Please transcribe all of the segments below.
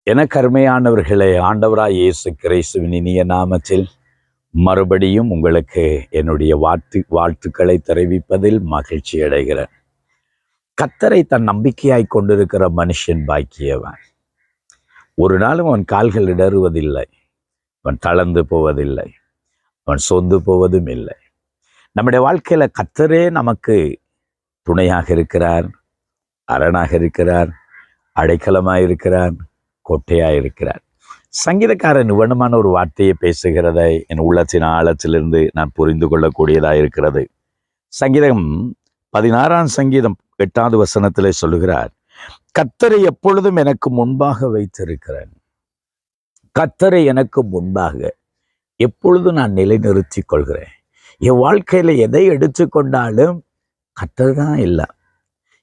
எனக்கு அருமையானவர்களே, ஆண்டவராய் இயேசு கிறிஸ்துவின் இனிய நாமத்தில் மறுபடியும் உங்களுக்கு என்னுடைய வாழ்த்துக்களை தெரிவிப்பதில் மகிழ்ச்சி அடைகிறேன். கர்த்தரை தன் நம்பிக்கையாய் கொண்டிருக்கிற மனுஷன் பாக்கியவன். ஒரு நாளும் அவன் கால்கள் இடறுவதில்லை, அவன் தளர்ந்து போவதில்லை, அவன் சொந்து போவதும் இல்லை. நம்முடைய வாழ்க்கையில கர்த்தரே நமக்கு துணையாக இருக்கிறார், அரணாக இருக்கிறார், அடைக்கலமாக இருக்கிறார், கோட்டையாக இருக்கிறார். சங்கீதக்காரன் நிவனமான ஒரு வார்த்தையை பேசுகிறதை என் உள்ளத்தின் ஆழத்திலிருந்து நான் புரிந்து கொள்ளக்கூடியதாக இருக்கிறது. சங்கீதம் 16ஆம் சங்கீதம் 8வது வசனத்திலே சொல்லுகிறார், கர்த்தரை எப்பொழுதும் எனக்கு முன்பாக வைத்திருக்கிறேன். கர்த்தரை எனக்கு முன்பாக எப்பொழுதும் நான் நிலைநிறுத்திக் கொள்கிறேன். என் வாழ்க்கையில எதை எடுத்துக்கொண்டாலும் கர்த்தர் தான் இல்லை,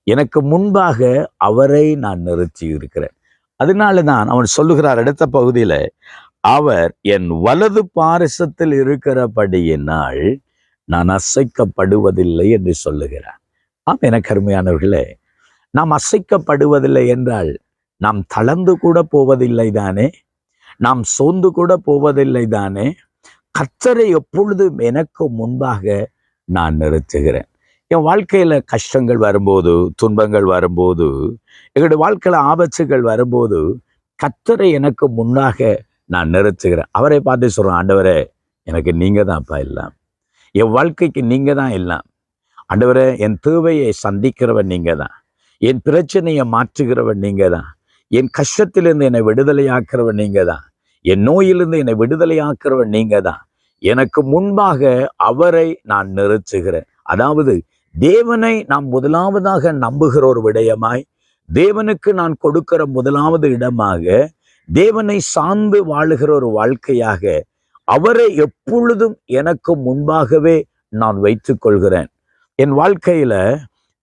எனக்கு முன்பாக அவரை நான் நிறுத்தி இருக்கிறேன். அதனால தான் அவன் சொல்லுகிறார் அடுத்த பகுதியில, அவர் என் வலது பாரிசத்தில் இருக்கிறபடியினால் நான் அசைக்கப்படுவதில்லை என்று சொல்லுகிறார். ஆம், எனக்கு அருமையானவர்களே, நாம் அசைக்கப்படுவதில்லை என்றால் நாம் தளர்ந்து கூட போவதில்லை தானே, நாம் சோர்ந்து கூட போவதில்லை தானே. கர்த்தரை எப்பொழுதும் எனக்கு முன்பாக நான் நிறுத்துகிறேன். என் வாழ்க்கையில கஷ்டங்கள் வரும்போது, துன்பங்கள் வரும்போது, எங்களுடைய வாழ்க்கையில ஆபத்துகள் வரும்போது கர்த்தரை எனக்கு முன்னாக நான் நிறுத்துகிறேன். அவரை பார்த்து சொல்றேன், ஆண்டவரே எனக்கு நீங்க தான்ப்பா எல்லாம், என் வாழ்க்கைக்கு நீங்க தான் எல்லாம். ஆண்டவரே, என் தேவையை சந்திக்கிறவன் நீங்க தான், என் பிரச்சனையை மாற்றுகிறவன் நீங்க தான், என் கஷ்டத்திலிருந்து என்னை விடுதலையாக்குறவன் நீங்க தான், என் நோயிலிருந்து என்னை விடுதலையாக்குறவன் நீங்க தான். எனக்கு முன்பாக அவரை நான் நிறுத்துகிறேன். அதாவது தேவனை நாம் முதலாவதாக நம்புகிற ஒரு விடயமாய், தேவனுக்கு நான் கொடுக்கிற முதலாவது இடமாக, தேவனை சார்ந்து வாழுகிற ஒரு வாழ்க்கையாக அவரை எப்பொழுதும் எனக்கு முன்பாகவே நான் வைத்துக் கொள்கிறேன். என் வாழ்க்கையில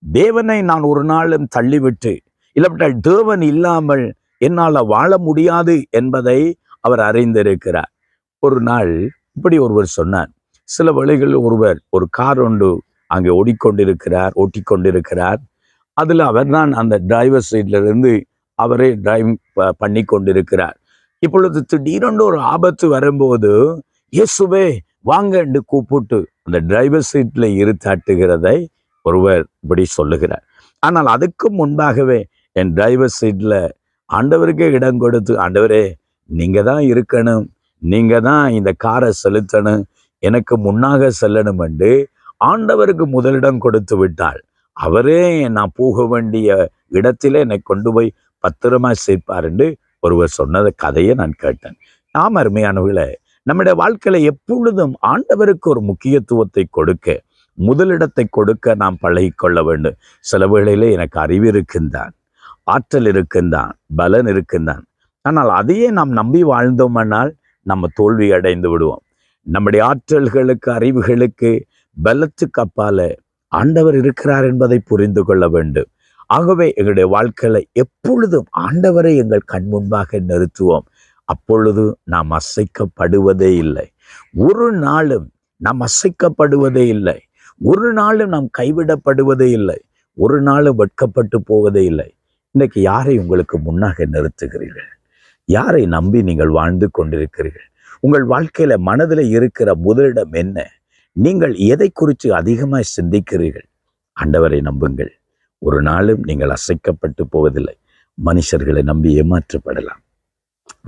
தேவனை நான் ஒரு நாளும் தள்ளிவிட்டு, இல்லாவிட்டால் தேவன் இல்லாமல் என்னால் வாழ முடியாது என்பதை அவர் அறிந்திருக்கிறார். ஒரு நாள் இப்படி ஒருவர் சொன்னார், சில வேளைகளில் ஒருவர் ஒரு கார் ஒன்று அங்கே ஓட்டிக்கொண்டிருக்கிறார். அதில் அவர் தான் அந்த டிரைவர் சீட்ல இருந்து அவரே டிரைவிங் பண்ணி கொண்டிருக்கிறார். இப்பொழுது திடீரென்று ஒரு ஆபத்து வரும்போது, இயேசுவே வாங்க என்று கூப்பிட்டு அந்த டிரைவர் சீட்ல இருத்தாட்டுகிறதை ஒருவர் இப்படி சொல்லுகிறார். ஆனால் அதுக்கு முன்பாகவே என் டிரைவர் சீட்ல ஆண்டவருக்கே இடம் கொடுத்து, ஆண்டவரே நீங்க தான் இருக்கணும், நீங்க தான் இந்த காரை செலுத்தணும், எனக்கு முன்னாக செல்லணும் என்று ஆண்டவருக்கு முதலிடம் கொடுத்து விட்டாள். அவரே நான் போக வேண்டிய இடத்திலே என்னை கொண்டு போய் பத்திரமா சேர்ப்பார் என்று ஒருவர் சொன்னத கதையை நான் கேட்டேன். நாம் அருமையானவர்களே, நம்முடைய வாழ்க்கையில எப்பொழுதும் ஆண்டவருக்கு ஒரு முக்கியத்துவத்தை கொடுக்க, முதலிடத்தை கொடுக்க நாம் பழகிக்கொள்ள வேண்டும். சில வேளையிலே எனக்கு அறிவு இருக்கின்றான், ஆற்றல் இருக்கின்றான், பலன் இருக்கின்றான், ஆனால் அதையே நாம் நம்பி வாழ்ந்தோம்னால் நம்ம தோல்வி அடைந்து விடுவோம். நம்முடைய ஆற்றல்களுக்கு, அறிவுகளுக்கு, பலத்துக்கு அப்பால ஆண்டவர் இருக்கிறார் என்பதை புரிந்து கொள்ள வேண்டும். ஆகவே எங்களுடைய வாழ்க்கையில எப்பொழுதும் ஆண்டவரை எங்கள் கண் முன்பாக நிறுத்துவோம். அப்பொழுது நாம் அசைக்கப்படுவதே இல்லை. ஒரு நாளும் நாம் அசைக்கப்படுவதே இல்லை. ஒரு நாளும் நாம் கைவிடப்படுவதே இல்லை. ஒரு நாளும் வெட்கப்பட்டு போவதே இல்லை. இன்னைக்கு யாரை உங்களுக்கு முன்னாக நிறுத்துகிறீர்கள்? யாரை நம்பி நீங்கள் வாழ்ந்து கொண்டிருக்கிறீர்கள்? உங்கள் வாழ்க்கையில மனதில் இருக்கிற முதலிடம் என்ன? நீங்கள் எதை குறித்து அதிகமாக சிந்திக்கிறீர்கள்? ஆண்டவரை நம்புங்கள். ஒரு நாளும் நீங்கள் அசைக்கப்பட்டு போவதில்லை. மனுஷர்களை நம்பி ஏமாற்றப்படலாம்,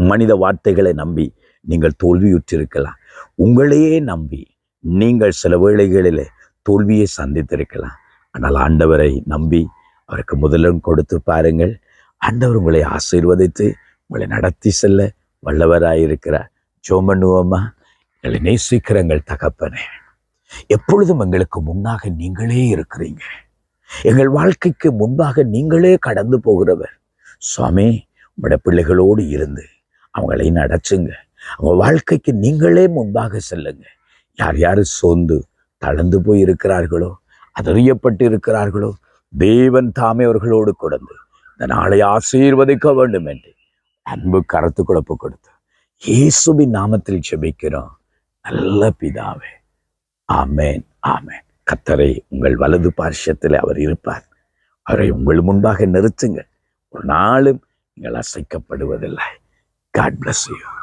மனித வார்த்தைகளை நம்பி நீங்கள் தோல்வியுற்றிருக்கலாம், உங்களையே நம்பி நீங்கள் சில வேளைகளில் தோல்வியை சந்தித்திருக்கலாம். ஆனால் ஆண்டவரை நம்பி அவருக்கு முதலிடம் கொடுத்து பாருங்கள். ஆண்டவர் உங்களை ஆசீர்வதித்து உங்களை நடத்தி செல்ல வல்லவராயிருக்கிறார். ஜெபம் பண்ணுவோமா? எங்களை நேசிக்கிற எங்கள் தகப்பனே, எப்பொழுதும் எங்களுக்கு முன்னாக நீங்களே இருக்கிறீங்க. எங்கள் வாழ்க்கைக்கு முன்பாக நீங்களே கடந்து போகிறவர். சுவாமி, உங்களுடைய பிள்ளைகளோடு இருந்து அவங்களை நடச்சுங்க. அவங்க வாழ்க்கைக்கு நீங்களே முன்பாக செல்லுங்க. யார் யார் சோர்ந்து தளர்ந்து போய் இருக்கிறார்களோ, அதறியப்பட்டு இருக்கிறார்களோ, தேவன் தாமே அவர்களோடு கொடுத்து இந்த நாளை ஆசீர்வதிக்க வேண்டும் என்று அன்பு கருத்து குழப்பு கொடுத்து இயேசுவின் நாமத்தில் ஜெபிக்கிறோம் நல்ல பிதாவே. ஆமேன், ஆமேன். கர்த்தரை உங்கள் வலது பார்ஷத்தில் அவர் இருப்பார். அவரை உங்கள் முன்பாக நிறுத்துங்கள். ஒரு நாளும் நீங்கள் அசைக்கப்படுவதில்லை. God bless you.